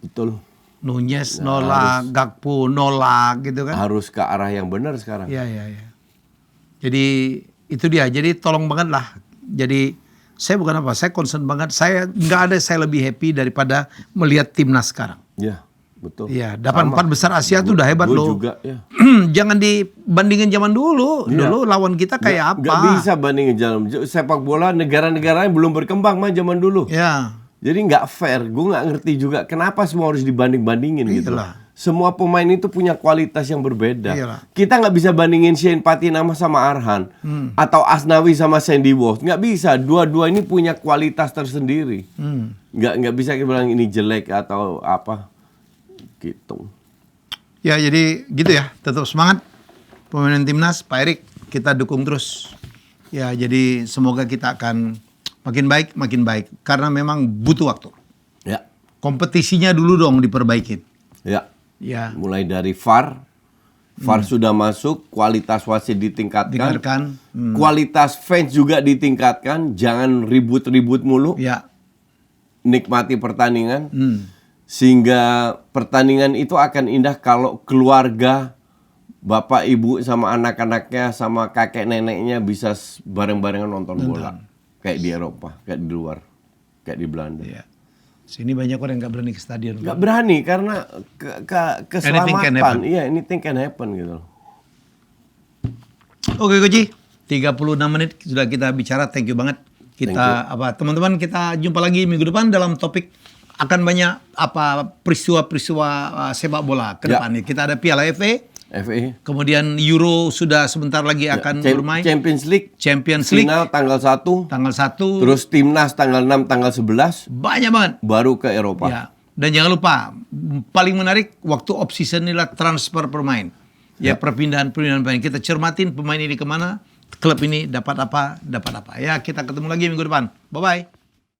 Speaker 2: betul.
Speaker 1: Nunez nolak, Gakpo nolak gitu kan.
Speaker 2: Harus ke arah yang benar sekarang.
Speaker 1: Iya. Jadi itu dia. Jadi tolong banget lah. Jadi saya bukan apa, saya concern banget. Saya nggak ada saya lebih happy daripada melihat timnas sekarang.
Speaker 2: Ya, betul.
Speaker 1: Iya, dapat
Speaker 2: Sama.
Speaker 1: 4 besar Asia tuh udah hebat
Speaker 2: Gua
Speaker 1: loh.
Speaker 2: juga, ya.
Speaker 1: Jangan dibandingin zaman dulu.
Speaker 2: Iya.
Speaker 1: Dulu lawan kita kayak apa?
Speaker 2: Nggak bisa bandingin jalan sepak bola negara-negara yang belum berkembang mah zaman dulu.
Speaker 1: Ya.
Speaker 2: Jadi nggak fair. Gue nggak ngerti juga kenapa semua harus dibanding-bandingin gitu.
Speaker 1: Iyalah.
Speaker 2: Semua pemain itu punya kualitas yang berbeda.
Speaker 1: Iyalah.
Speaker 2: Kita nggak bisa bandingin Shane Patinama sama Arhan atau Asnawi sama Sandy Walsh. Nggak bisa. Dua-dua ini punya kualitas tersendiri. Nggak bisa kita bilang ini jelek atau apa gitu.
Speaker 1: Ya jadi gitu ya. Tetap semangat pemain timnas Pak Erik, kita dukung terus. Ya jadi semoga kita akan makin baik karena memang butuh waktu.
Speaker 2: Ya,
Speaker 1: Kompetisinya dulu dong diperbaikin.
Speaker 2: ya.
Speaker 1: Ya.
Speaker 2: Mulai dari VAR sudah masuk, kualitas wasit ditingkatkan, kualitas fans juga ditingkatkan, jangan ribut-ribut mulu,
Speaker 1: Ya.
Speaker 2: nikmati pertandingan, sehingga pertandingan itu akan indah kalau keluarga, bapak, ibu, sama anak-anaknya, sama kakek neneknya bisa bareng-barengan nonton bola, kayak di Eropa, kayak di luar, kayak di Belanda.
Speaker 1: Ya. Sini banyak orang yang nggak berani ke stadion.
Speaker 2: Nggak berani karena
Speaker 1: Anything can
Speaker 2: keselamatan.
Speaker 1: happen.
Speaker 2: Iya, anything can happen gitu.
Speaker 1: Oke Coach, 36 menit sudah kita bicara, thank you banget. Kita teman-teman kita jumpa lagi minggu depan dalam topik akan banyak peristiwa-peristiwa sepak bola ke depan. Kita ada Piala FA, kemudian Euro sudah sebentar lagi akan bermain.
Speaker 2: Champions League final tanggal 1.
Speaker 1: Tanggal 1.
Speaker 2: Terus timnas tanggal 6, tanggal 11.
Speaker 1: Banyak banget.
Speaker 2: Baru ke Eropa.
Speaker 1: Ya. Dan jangan lupa, paling menarik waktu off season inilah transfer pemain. Ya, perpindahan pemain. Kita cermatin pemain ini kemana, klub ini dapat apa. Ya, kita ketemu lagi minggu depan. Bye-bye.